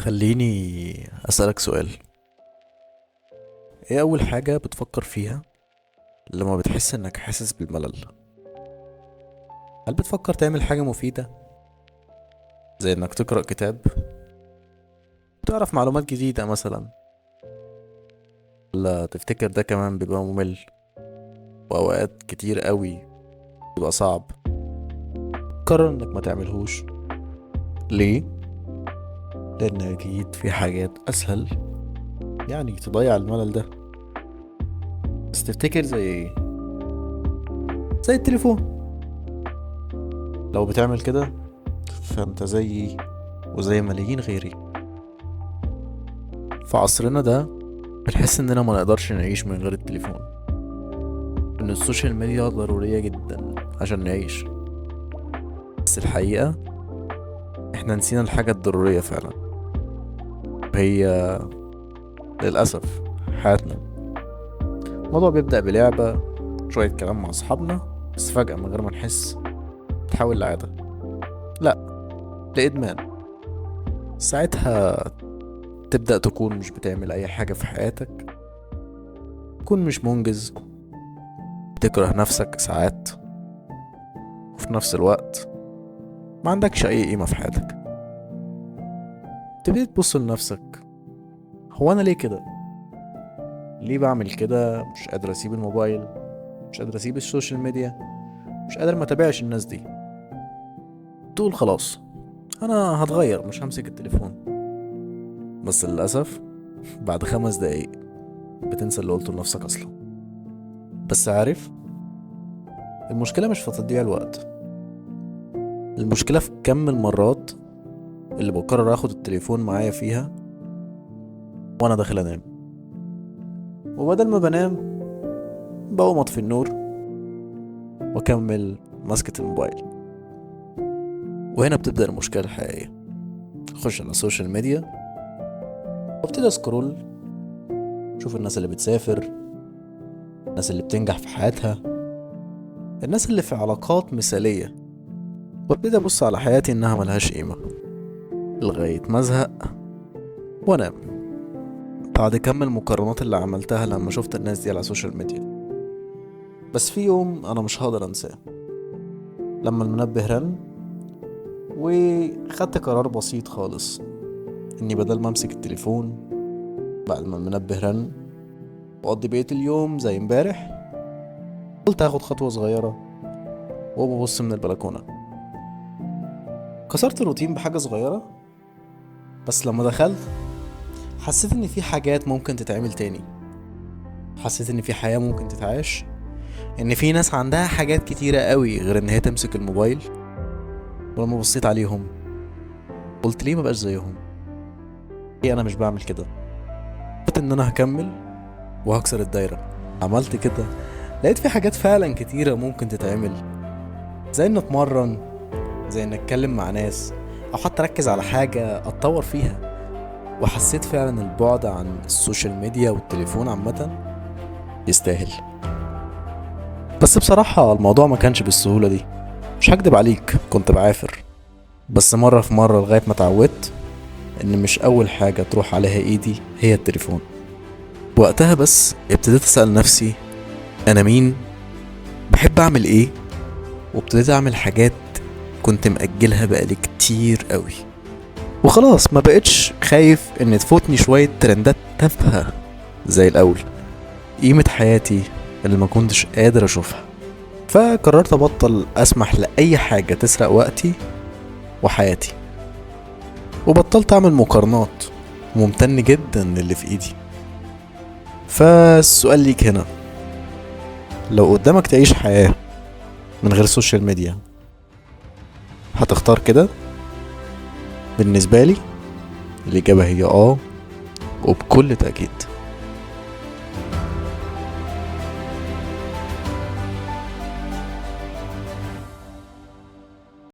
خليني أسألك سؤال. ايه أول حاجة بتفكر فيها لما بتحس انك حاسس بالملل؟ هل بتفكر تعمل حاجة مفيدة زي انك تقرأ كتاب، تعرف معلومات جديدة مثلا، ولا تفتكر ده كمان بيبقى ممل وأوقات كتير قوي بيبقى صعب تقرر انك ما تعملهوش؟ ليه؟ لأن أكيد في حاجات أسهل يعني تضيع الملل ده. بس تفتكر زي ايه؟ زي التليفون. لو بتعمل كده فانت زيي وزي ملايين غيري في عصرنا ده. بنحس اننا ما نقدرش نعيش من غير التليفون، ان السوشيال ميديا ضرورية جدا عشان نعيش. بس الحقيقة احنا نسينا الحاجة الضرورية فعلا، هي للأسف حياتنا. الموضوع بيبدأ بلعبة، شوية كلام مع أصحابنا، بس فجأة من غير ما نحس تحول لعادة، لا، لإدمان. ساعتها تبدأ تكون مش بتعمل أي حاجة في حياتك، تكون مش منجز، بتكره نفسك ساعات، وفي نفس الوقت ما عندكش أي قيمة في حياتك. تبتدي تبص لنفسك، هو أنا ليه كده؟ ليه بعمل كده؟ مش قادر أسيب الموبايل، مش قادر أسيب السوشيال ميديا، مش قادر ما أتابعش الناس دي. تقول خلاص أنا هتغير، مش همسك التليفون. بس للأسف بعد 5 دقايق بتنسى اللي قلته لنفسك أصلا. بس عارف، المشكلة مش في تضييع الوقت، المشكلة في كم المرات اللي بقرر اخد التليفون معايا فيها وانا داخل انام، وبدل ما بنام بقوم اطفي النور واكمل ماسكة الموبايل. وهنا بتبدأ المشكلة الحقيقية. اخش على السوشيال ميديا وابتدي اسكرول، شوف الناس اللي بتسافر، الناس اللي بتنجح في حياتها، الناس اللي في علاقات مثالية، وابتدي ابص على حياتي انها ملهاش قيمة، لغاية ما ازهق وانام بعد كم المقارنات اللي عملتها لما شفت الناس دي على السوشيال ميديا. بس في يوم انا مش هقدر انساه، لما المنبه رن وخدت قرار بسيط خالص، اني بدل ما امسك التليفون بعد ما المنبه رن واقضي بقية اليوم زي امبارح، قلت هاخد خطوة صغيرة وببص من البلكونة. كسرت الروتين بحاجة صغيرة، بس لما دخلت حسيت ان في حاجات ممكن تتعمل تاني، حسيت ان في حياة ممكن تتعاش، ان في ناس عندها حاجات كتيرة قوي غير ان هي تمسك الموبايل. ولما بصيت عليهم قلت ليه مبقاش زيهم؟ ليه انا مش بعمل كده؟ قلت ان انا هكمل وهكسر الدايرة. عملت كده، لقيت في حاجات فعلا كتيرة ممكن تتعمل، زي ان اتمرن، زي ان اتكلم مع ناس، او حتى اركز على حاجة اتطور فيها. وحسيت فعلا البعد عن السوشيال ميديا والتليفون عامة يستاهل. بس بصراحة الموضوع ما كانش بالسهولة دي، مش هكدب عليك، كنت بعافر. بس مرة في مرة لغاية ما اتعودت ان مش اول حاجة تروح عليها ايدي هي التليفون. وقتها بس ابتديت اسأل نفسي انا مين، بحب اعمل ايه، وابتديت اعمل حاجات كنت مأجلها بقالي كتير قوي. وخلاص ما بقتش خايف ان تفوتني شوية ترندات تافهة زي الاول، قيمة حياتي اللي ما كنتش قادر اشوفها. فقررت ابطل اسمح لاي حاجة تسرق وقتي وحياتي، وبطلت اعمل مقارنات، وممتن جدا للي في ايدي. فالسؤال ليك هنا، لو قدامك تعيش حياة من غير سوشيال ميديا هتختار كده؟ بالنسبة لي الإجابة هي وبكل تأكيد.